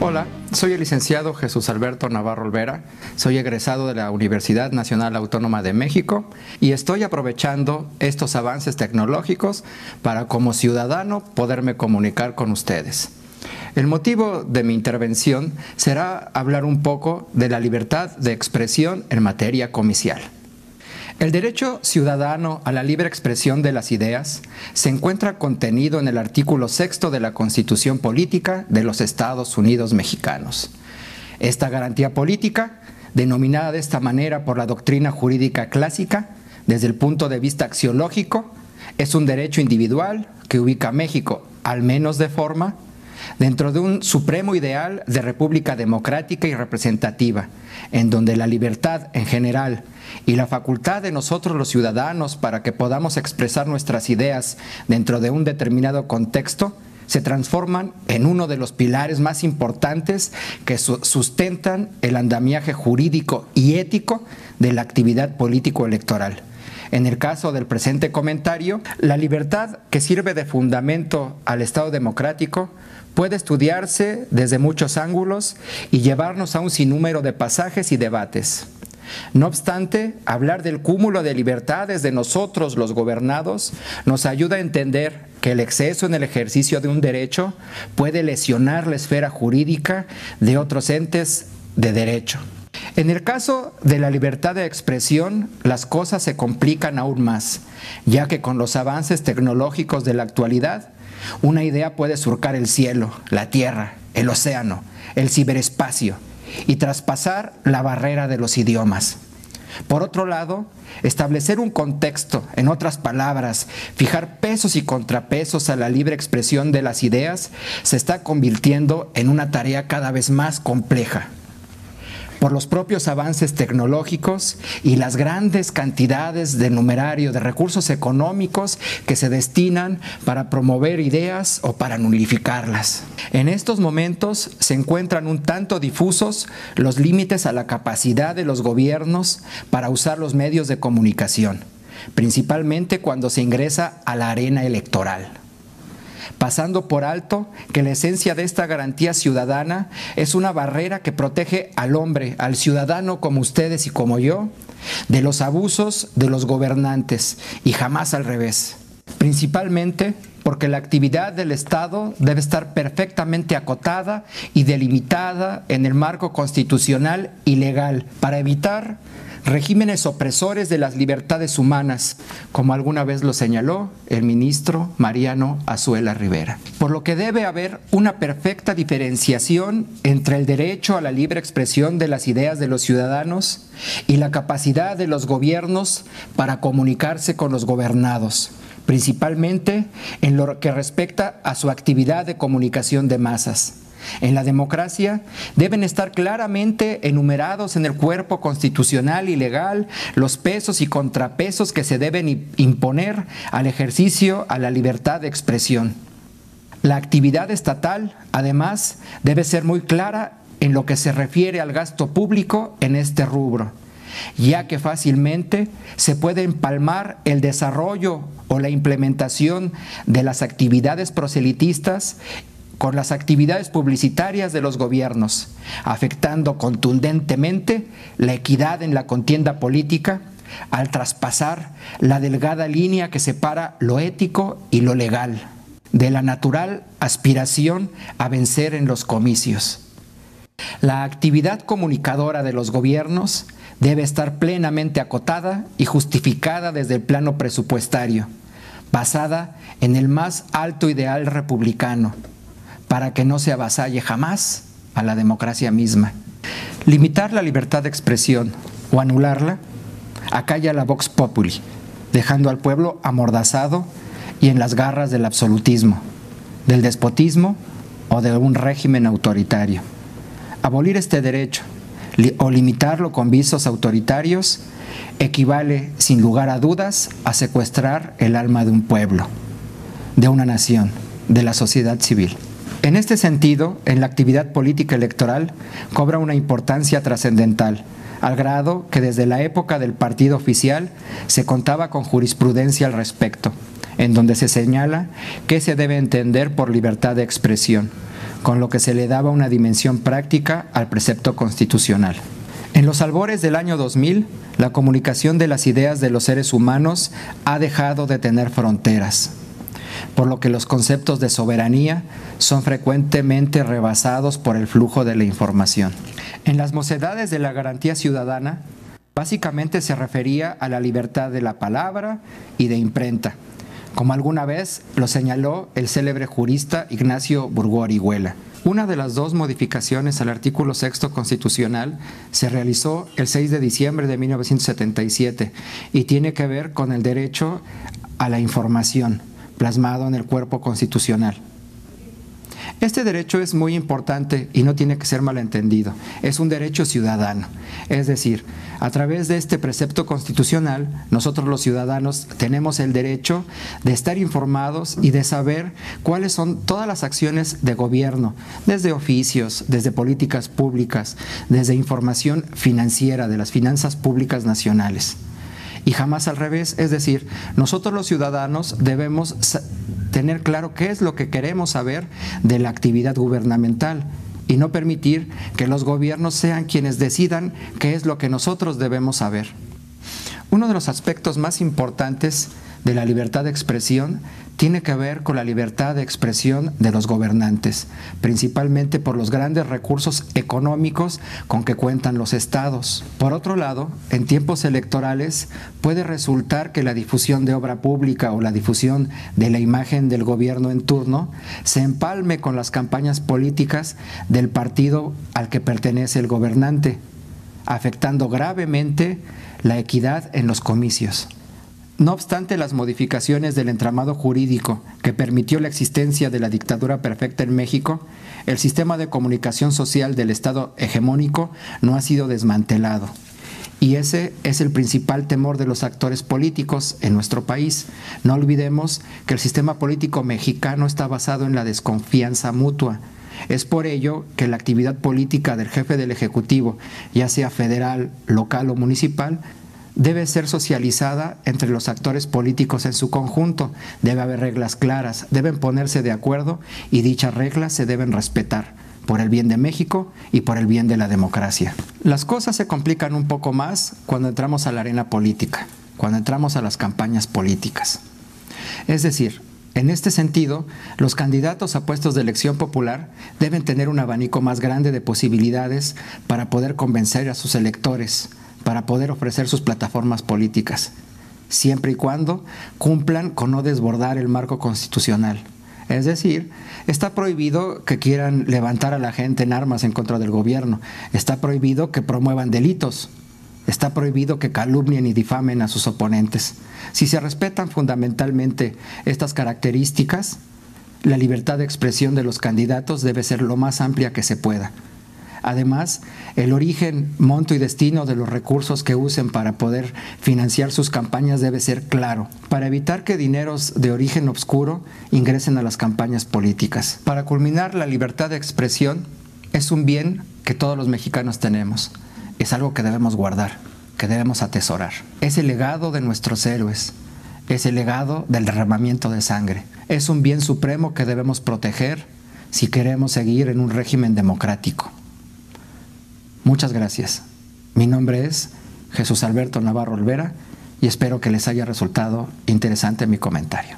Hola, soy el licenciado Jesús Alberto Navarro Olvera, soy egresado de la Universidad Nacional Autónoma de México y estoy aprovechando estos avances tecnológicos para, como ciudadano, poderme comunicar con ustedes. El motivo de mi intervención será hablar un poco de la libertad de expresión en materia comicial. El derecho ciudadano a la libre expresión de las ideas se encuentra contenido en el artículo 6 de la Constitución Política de los Estados Unidos Mexicanos. Esta garantía política, denominada de esta manera por la doctrina jurídica clásica, desde el punto de vista axiológico, es un derecho individual que ubica a México, al menos de forma, dentro de un supremo ideal de república democrática y representativa, en donde la libertad en general y la facultad de nosotros los ciudadanos para que podamos expresar nuestras ideas dentro de un determinado contexto se transforman en uno de los pilares más importantes que sustentan el andamiaje jurídico y ético de la actividad político-electoral. En el caso del presente comentario, la libertad que sirve de fundamento al Estado democrático puede estudiarse desde muchos ángulos y llevarnos a un sinnúmero de pasajes y debates. No obstante, hablar del cúmulo de libertades de nosotros los gobernados nos ayuda a entender que el exceso en el ejercicio de un derecho puede lesionar la esfera jurídica de otros entes de derecho. En el caso de la libertad de expresión, las cosas se complican aún más, ya que con los avances tecnológicos de la actualidad, una idea puede surcar el cielo, la tierra, el océano, el ciberespacio y traspasar la barrera de los idiomas. Por otro lado, establecer un contexto, en otras palabras, fijar pesos y contrapesos a la libre expresión de las ideas, se está convirtiendo en una tarea cada vez más compleja. Por los propios avances tecnológicos y las grandes cantidades de numerario de recursos económicos que se destinan para promover ideas o para nulificarlas. En estos momentos se encuentran un tanto difusos los límites a la capacidad de los gobiernos para usar los medios de comunicación, principalmente cuando se ingresa a la arena electoral, pasando por alto que la esencia de esta garantía ciudadana es una barrera que protege al hombre, al ciudadano como ustedes y como yo, de los abusos de los gobernantes y jamás al revés. Principalmente porque la actividad del Estado debe estar perfectamente acotada y delimitada en el marco constitucional y legal para evitar regímenes opresores de las libertades humanas, como alguna vez lo señaló el ministro Mariano Azuela Rivera. Por lo que debe haber una perfecta diferenciación entre el derecho a la libre expresión de las ideas de los ciudadanos y la capacidad de los gobiernos para comunicarse con los gobernados, principalmente en lo que respecta a su actividad de comunicación de masas. En la democracia deben estar claramente enumerados en el cuerpo constitucional y legal los pesos y contrapesos que se deben imponer al ejercicio a la libertad de expresión. La actividad estatal, además, debe ser muy clara en lo que se refiere al gasto público en este rubro, ya que fácilmente se puede empalmar el desarrollo o la implementación de las actividades proselitistas con las actividades publicitarias de los gobiernos, afectando contundentemente la equidad en la contienda política al traspasar la delgada línea que separa lo ético y lo legal, de la natural aspiración a vencer en los comicios. La actividad comunicadora de los gobiernos debe estar plenamente acotada y justificada desde el plano presupuestario, basada en el más alto ideal republicano, para que no se avasalle jamás a la democracia misma. Limitar la libertad de expresión o anularla acalla la vox populi, dejando al pueblo amordazado y en las garras del absolutismo, del despotismo o de un régimen autoritario. Abolir este derecho o limitarlo con visos autoritarios equivale, sin lugar a dudas, a secuestrar el alma de un pueblo, de una nación, de la sociedad civil. En este sentido, en la actividad política electoral cobra una importancia trascendental, al grado que desde la época del partido oficial se contaba con jurisprudencia al respecto, en donde se señala qué se debe entender por libertad de expresión, con lo que se le daba una dimensión práctica al precepto constitucional. En los albores del año 2000, la comunicación de las ideas de los seres humanos ha dejado de tener fronteras, por lo que los conceptos de soberanía son frecuentemente rebasados por el flujo de la información. En las mocedades de la garantía ciudadana, básicamente se refería a la libertad de la palabra y de imprenta, como alguna vez lo señaló el célebre jurista Ignacio Burgó Orihuela. Una de las dos modificaciones al artículo 6º constitucional se realizó el 6 de diciembre de 1977 y tiene que ver con el derecho a la información, plasmado en el cuerpo constitucional. Este derecho es muy importante y no tiene que ser malentendido. Es un derecho ciudadano. Es decir, a través de este precepto constitucional, nosotros los ciudadanos tenemos el derecho de estar informados y de saber cuáles son todas las acciones de gobierno, desde oficios, desde políticas públicas, desde información financiera de las finanzas públicas nacionales. Y jamás al revés, es decir, nosotros los ciudadanos debemos tener claro qué es lo que queremos saber de la actividad gubernamental y no permitir que los gobiernos sean quienes decidan qué es lo que nosotros debemos saber. Uno de los aspectos más importantes de la libertad de expresión tiene que ver con la libertad de expresión de los gobernantes, principalmente por los grandes recursos económicos con que cuentan los estados. Por otro lado, en tiempos electorales puede resultar que la difusión de obra pública o la difusión de la imagen del gobierno en turno se empalme con las campañas políticas del partido al que pertenece el gobernante, afectando gravemente la equidad en los comicios. No obstante las modificaciones del entramado jurídico que permitió la existencia de la dictadura perfecta en México, el sistema de comunicación social del Estado hegemónico no ha sido desmantelado. Y ese es el principal temor de los actores políticos en nuestro país. No olvidemos que el sistema político mexicano está basado en la desconfianza mutua. Es por ello que la actividad política del jefe del Ejecutivo, ya sea federal, local o municipal, debe ser socializada entre los actores políticos en su conjunto. Debe haber reglas claras, deben ponerse de acuerdo y dichas reglas se deben respetar por el bien de México y por el bien de la democracia. Las cosas se complican un poco más cuando entramos a la arena política, cuando entramos a las campañas políticas. Es decir, en este sentido, los candidatos a puestos de elección popular deben tener un abanico más grande de posibilidades para poder convencer a sus electores, para poder ofrecer sus plataformas políticas, siempre y cuando cumplan con no desbordar el marco constitucional. Es decir, está prohibido que quieran levantar a la gente en armas en contra del gobierno, está prohibido que promuevan delitos, está prohibido que calumnien y difamen a sus oponentes. Si se respetan fundamentalmente estas características, la libertad de expresión de los candidatos debe ser lo más amplia que se pueda. Además, el origen, monto y destino de los recursos que usen para poder financiar sus campañas debe ser claro, para evitar que dineros de origen obscuro ingresen a las campañas políticas. Para culminar, la libertad de expresión es un bien que todos los mexicanos tenemos. Es algo que debemos guardar, que debemos atesorar. Es el legado de nuestros héroes, es el legado del derramamiento de sangre. Es un bien supremo que debemos proteger si queremos seguir en un régimen democrático. Muchas gracias. Mi nombre es Jesús Alberto Navarro Olvera y espero que les haya resultado interesante mi comentario.